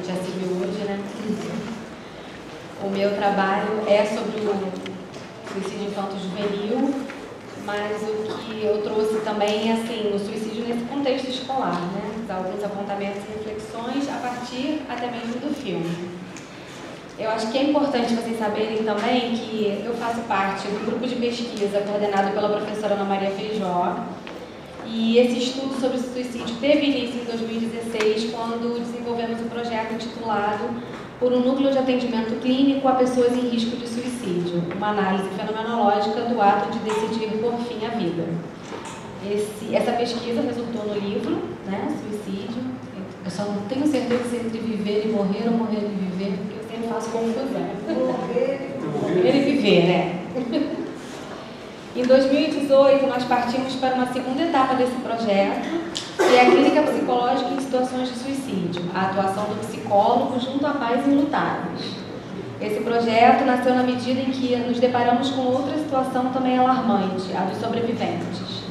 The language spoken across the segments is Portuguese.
gente já se viu hoje, né? O meu trabalho é sobre o suicídio infanto-juvenil, mas o que eu trouxe também é assim, o suicídio nesse contexto escolar, né? Alguns apontamentos e reflexões a partir até mesmo do filme. Eu acho que é importante vocês saberem também que eu faço parte do grupo de pesquisa coordenado pela professora Ana Maria Feijó, e esse estudo sobre o suicídio teve início em 2016, quando desenvolvemos um projeto intitulado Por um Núcleo de Atendimento Clínico a Pessoas em Risco de Suicídio, uma análise fenomenológica do ato de decidir por fim a vida. Essa pesquisa resultou no livro, né, Suicídio. Eu só não tenho certeza se entre viver e morrer ou morrer e viver, porque eu sempre faço confusão. Morrer e viver, né? Em 2018, nós partimos para uma segunda etapa desse projeto, que é a clínica psicológica em situações de suicídio, a atuação do psicólogo junto a pais enlutados. Esse projeto nasceu na medida em que nos deparamos com outra situação também alarmante, a dos sobreviventes.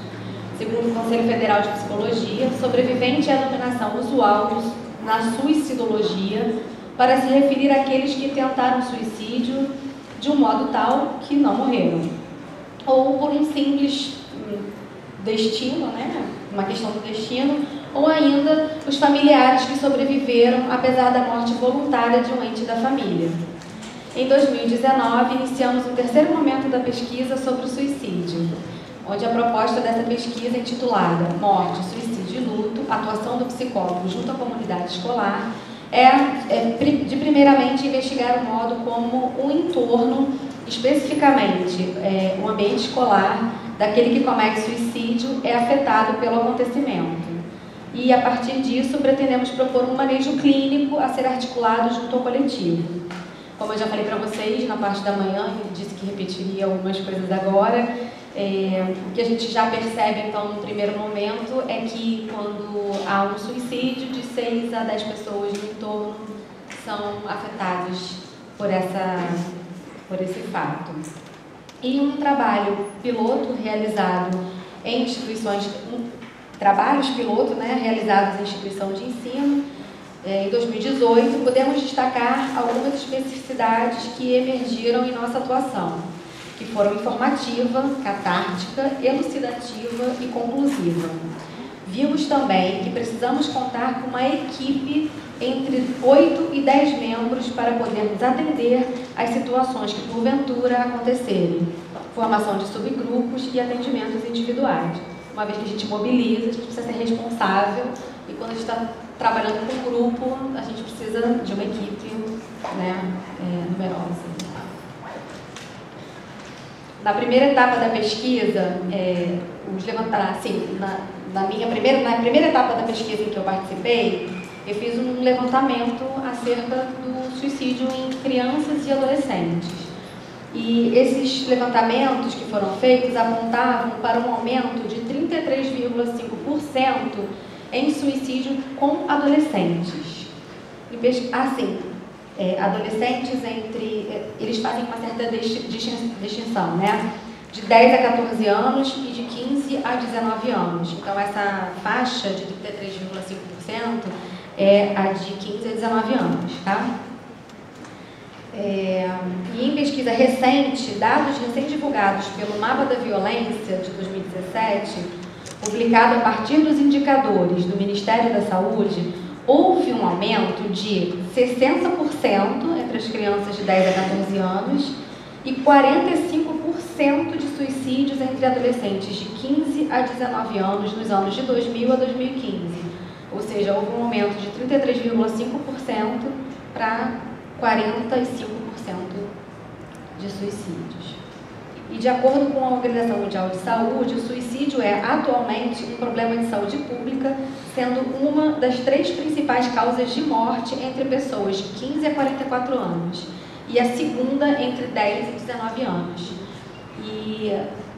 Segundo o Conselho Federal de Psicologia, sobrevivente é a denominação usual na suicidologia para se referir àqueles que tentaram suicídio de um modo tal que não morreram, ou por um simples destino, né? Uma questão do destino, ou ainda os familiares que sobreviveram apesar da morte voluntária de um ente da família. Em 2019, iniciamos o terceiro momento da pesquisa sobre o suicídio, onde a proposta dessa pesquisa, intitulada Morte, Suicídio e Luto, atuação do psicólogo junto à comunidade escolar, é de primeiramente investigar o modo como o entorno, especificamente o ambiente escolar, daquele que comete suicídio é afetado pelo acontecimento. E, a partir disso, pretendemos propor um manejo clínico a ser articulado junto ao coletivo. Como eu já falei para vocês na parte da manhã, e disse que repetiria algumas coisas agora, o que a gente já percebe, então, no primeiro momento, é que quando há um suicídio, de 6 a 10 pessoas no entorno são afetadas por esse fato. E um trabalho piloto realizado em instituições, trabalhos piloto, né, realizados em instituição de ensino, em 2018, podemos destacar algumas especificidades que emergiram em nossa atuação, que foram informativa, catártica, elucidativa e conclusiva. Vimos também que precisamos contar com uma equipe entre 8 e 10 membros para podermos atender às situações que porventura acontecerem, formação de subgrupos e atendimentos individuais. Uma vez que a gente mobiliza, a gente precisa ser responsável, e quando a gente está trabalhando com um grupo, a gente precisa de uma equipe, né, numerosa. Na primeira etapa da pesquisa, na primeira etapa da pesquisa em que eu participei, eu fiz um levantamento acerca do suicídio em crianças e adolescentes. E esses levantamentos que foram feitos apontavam para um aumento de 33,5% em suicídio com adolescentes. Assim, adolescentes eles fazem uma certa distinção, né? De 10 a 14 anos e de 15 a 19 anos. Então, essa faixa de 33,5% é a de 15 a 19 anos, tá? E em pesquisa recente, dados recém-divulgados pelo Mapa da Violência de 2017, publicado a partir dos indicadores do Ministério da Saúde, houve um aumento de 60% entre as crianças de 10 a 14 anos e 45% de suicídios entre adolescentes de 15 a 19 anos nos anos de 2000 a 2015. Ou seja, houve um aumento de 33,5% para 45% de suicídios. E de acordo com a Organização Mundial de Saúde, o suicídio é atualmente um problema de saúde pública, sendo uma das 3 principais causas de morte entre pessoas de 15 a 44 anos e a segunda entre 10 e 19 anos. E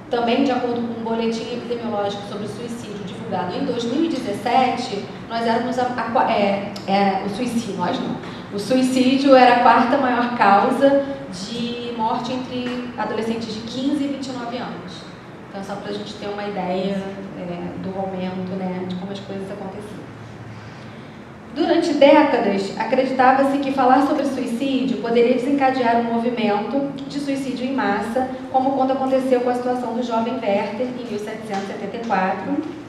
também, de acordo com um boletim epidemiológico sobre o suicídio divulgado em 2017, nós éramos o suicídio era a 4ª maior causa de morte entre adolescentes de 15 e 29 anos. Então, só para a gente ter uma ideia do aumento, né, de como as coisas aconteciam. Durante décadas, acreditava-se que falar sobre suicídio poderia desencadear um movimento de suicídio em massa, como quando aconteceu com a situação do jovem Werther, em 1774.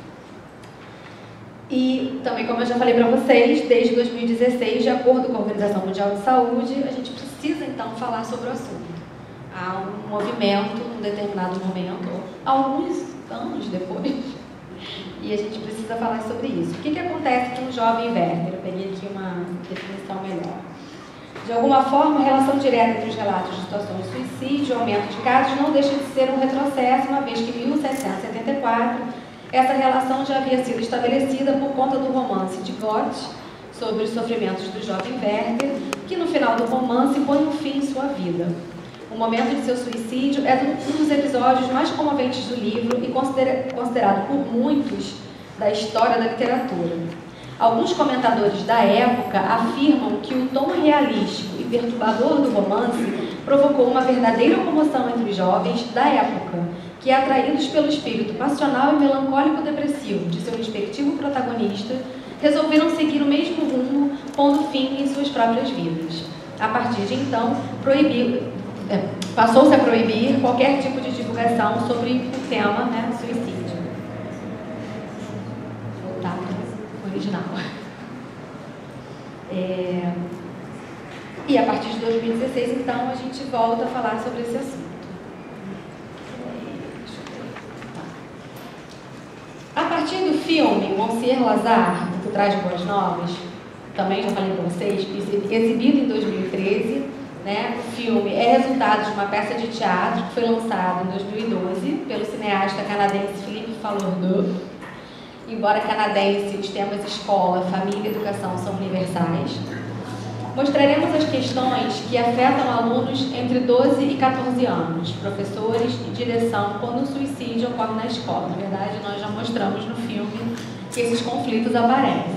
E também, como eu já falei para vocês, desde 2016, de acordo com a Organização Mundial de Saúde, a gente precisa, então, falar sobre o assunto. Há um movimento, num determinado momento, alguns anos depois, e a gente precisa falar sobre isso. O que acontece com o jovem Werther? Eu peguei aqui uma definição melhor. De alguma forma, a relação direta entre os relatos de situações de suicídio e aumento de casos não deixa de ser um retrocesso, uma vez que em 1774 essa relação já havia sido estabelecida por conta do romance de Goethe sobre os sofrimentos do jovem Werther, que no final do romance põe um fim em sua vida. O momento de seu suicídio é um dos episódios mais comoventes do livro e considerado por muitos da história da literatura. Alguns comentadores da época afirmam que o tom realístico e perturbador do romance provocou uma verdadeira comoção entre os jovens da época, que, atraídos pelo espírito passional e melancólico-depressivo de seu respectivo protagonista, resolveram seguir o mesmo rumo, pondo fim em suas próprias vidas. A partir de então, passou-se a proibir qualquer tipo de divulgação sobre o tema, né, suicídio. Vou voltar para o original. E a partir de 2016, então, a gente volta a falar sobre esse assunto. A partir do filme Monsieur Lazare, que traz boas novas, também já falei para vocês, exibido em 2013, né, o filme é resultado de uma peça de teatro que foi lançada em 2012 pelo cineasta canadense Philippe Falardeau. Embora canadense, os temas escola, família e educação são universais. Mostraremos as questões que afetam alunos entre 12 e 14 anos, professores e direção, quando o suicídio ocorre na escola. Na verdade, nós já mostramos no filme que esses conflitos aparecem.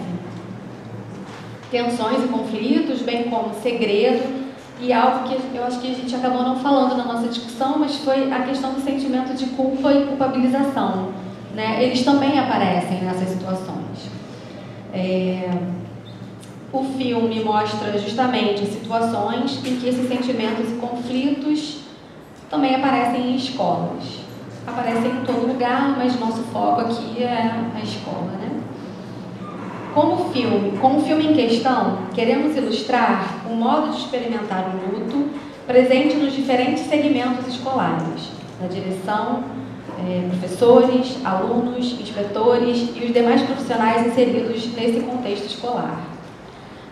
Tensões e conflitos, bem como segredo, e algo que eu acho que a gente acabou não falando na nossa discussão, mas foi a questão do sentimento de culpa e culpabilização, né? Eles também aparecem nessas situações. O filme mostra justamente situações em que esses sentimentos e conflitos também aparecem em escolas. Aparecem em todo lugar, mas nosso foco aqui é a escola, né? Com o filme em questão, queremos ilustrar o modo de experimentar o luto presente nos diferentes segmentos escolares, na direção, professores, alunos, inspetores e os demais profissionais inseridos nesse contexto escolar.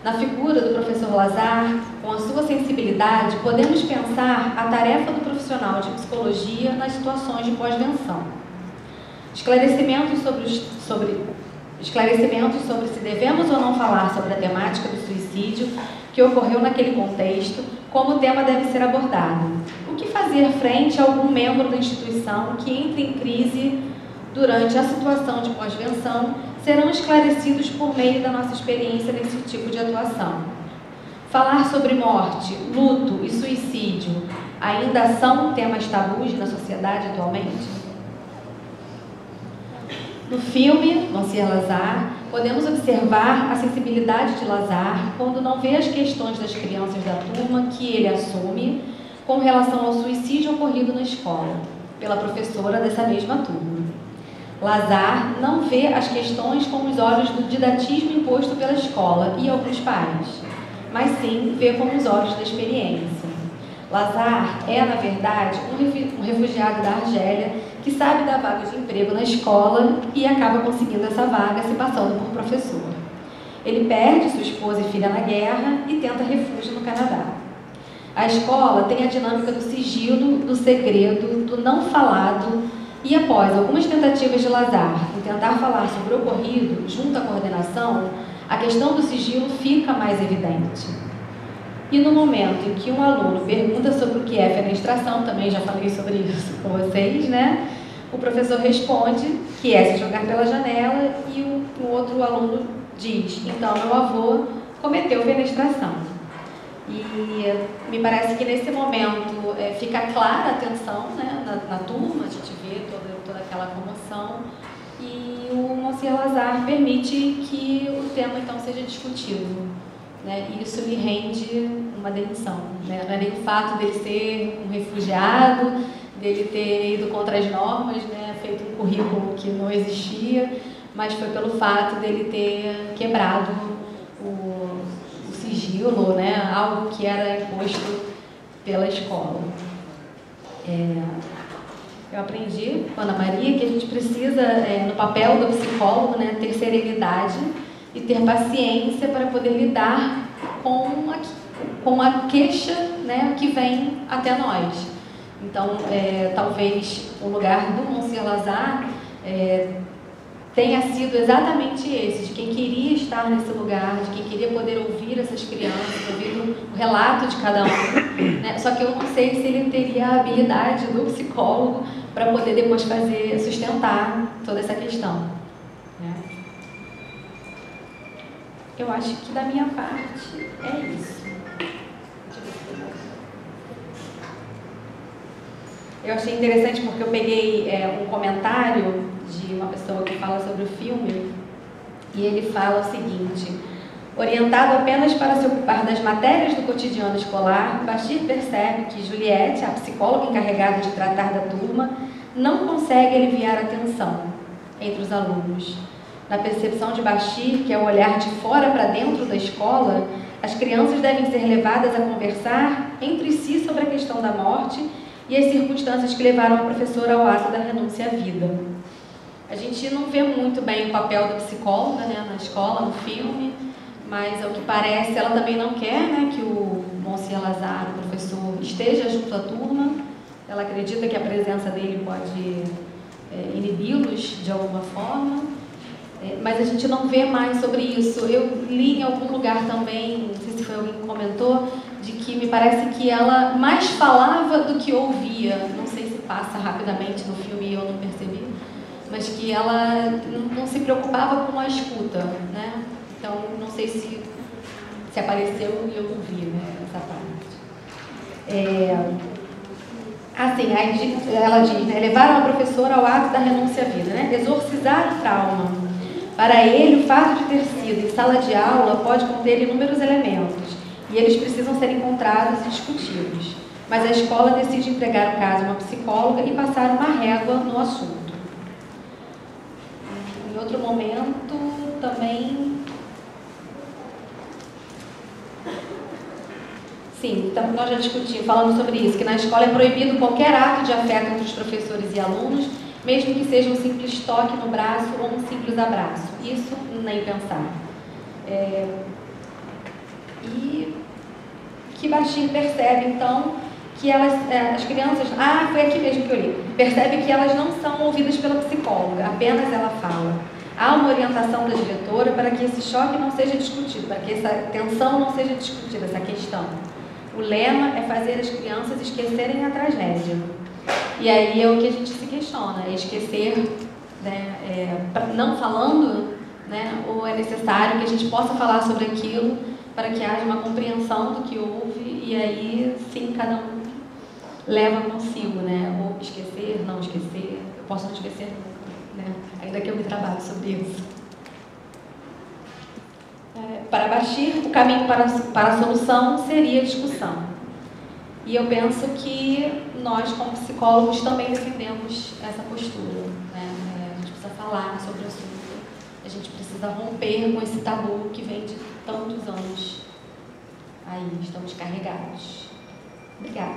Na figura do professor Lazare, com a sua sensibilidade, podemos pensar a tarefa do profissional de psicologia nas situações de pós-venção. Esclarecimentos sobre se devemos ou não falar sobre a temática do suicídio que ocorreu naquele contexto, como o tema deve ser abordado. O que fazer frente a algum membro da instituição que entre em crise durante a situação de pós-venção serão esclarecidos por meio da nossa experiência nesse tipo de atuação. Falar sobre morte, luto e suicídio ainda são temas tabus na sociedade atualmente? No filme Monsieur Lazare, podemos observar a sensibilidade de Lazare quando não vê as questões das crianças da turma que ele assume com relação ao suicídio ocorrido na escola, pela professora dessa mesma turma. Lazare não vê as questões com os olhos do didatismo imposto pela escola e alguns pais, mas sim vê com os olhos da experiência. Lazare é, na verdade, um refugiado da Argélia que sabe da vaga de emprego na escola e acaba conseguindo essa vaga se passando por professor. Ele perde sua esposa e filha na guerra e tenta refúgio no Canadá. A escola tem a dinâmica do sigilo, do segredo, do não falado, e após algumas tentativas de Lazare em tentar falar sobre o ocorrido junto à coordenação, a questão do sigilo fica mais evidente. E no momento em que um aluno pergunta sobre o que é fenestração, também já falei sobre isso com vocês, né? O professor responde que é se jogar pela janela e o outro aluno diz, então meu avô cometeu fenestração. E me parece que nesse momento fica clara a tensão, né, na turma, a gente vê toda aquela comoção, e o Monsieur Lazare permite que o tema então seja discutido, né? E isso lhe rende uma demissão, né? Não é nem o fato dele ser um refugiado, dele ter ido contra as normas, né? Feito um currículo que não existia, mas foi pelo fato dele ter quebrado o sigilo, né? Algo que era imposto pela escola. Eu aprendi com a Ana Maria que a gente precisa, no papel do psicólogo, né, ter serenidade e ter paciência para poder lidar com a queixa, né, que vem até nós. Então, talvez o lugar do Monsieur Lazare tenha sido exatamente esse, de quem queria estar nesse lugar, de quem queria poder ouvir essas crianças, ouvir o relato de cada um, né? Só que eu não sei se ele teria a habilidade do psicólogo para poder depois sustentar toda essa questão, né? Eu acho que da minha parte é isso. Eu achei interessante porque eu peguei um comentário de uma pessoa que fala sobre o filme e ele fala o seguinte: orientado apenas para se ocupar das matérias do cotidiano escolar, Bashir percebe que Juliette, a psicóloga encarregada de tratar da turma, não consegue aliviar a tensão entre os alunos. Na percepção de Bashir, que é o olhar de fora para dentro da escola, as crianças devem ser levadas a conversar entre si sobre a questão da morte e as circunstâncias que levaram a professora ao ato da renúncia à vida. A gente não vê muito bem o papel da psicóloga, né, na escola, no filme, mas ao que parece ela também não quer, né, que o Monsieur Lazare, o professor, esteja junto à turma. Ela acredita que a presença dele pode inibi-los de alguma forma, mas a gente não vê mais sobre isso. Eu li em algum lugar também, não sei se foi alguém que comentou, de que me parece que ela mais falava do que ouvia. Não sei se passa rapidamente no filme e eu não percebi, mas que ela não se preocupava com a escuta, né? Então, não sei se apareceu e eu não vi, né, essa parte. Assim, ela diz, né, levaram a professora ao ato da renúncia à vida, né? Exorcizar o trauma. Para ele, o fato de ter sido em sala de aula pode conter inúmeros elementos e eles precisam ser encontrados e discutidos. Mas a escola decide entregar o caso a uma psicóloga e passar uma régua no assunto. Em outro momento, também... Sim, então nós já discutimos, falando sobre isso, que na escola é proibido qualquer ato de afeto entre os professores e alunos, mesmo que seja um simples toque no braço ou um simples abraço. Isso nem pensar. E que Bashir percebe, então, que as crianças... foi aqui mesmo que eu li. Percebe que elas não são ouvidas pela psicóloga, apenas ela fala. Há uma orientação da diretora para que esse choque não seja discutido, para que essa tensão não seja discutida, essa questão. O lema é fazer as crianças esquecerem a tragédia. E aí é o que a gente se questiona, é esquecer, né, não falando, né, ou é necessário que a gente possa falar sobre aquilo para que haja uma compreensão do que houve e aí sim cada um leva consigo, né, ou esquecer, não esquecer, eu posso não esquecer nunca, né, ainda que eu me trabalhe sobre isso. Para Bashir, o caminho para a solução seria a discussão. E eu penso que nós, como psicólogos, também defendemos essa postura, né? A gente precisa falar sobre o assunto, a gente precisa romper com esse tabu que vem de tantos anos. Aí, estamos carregados. Obrigada.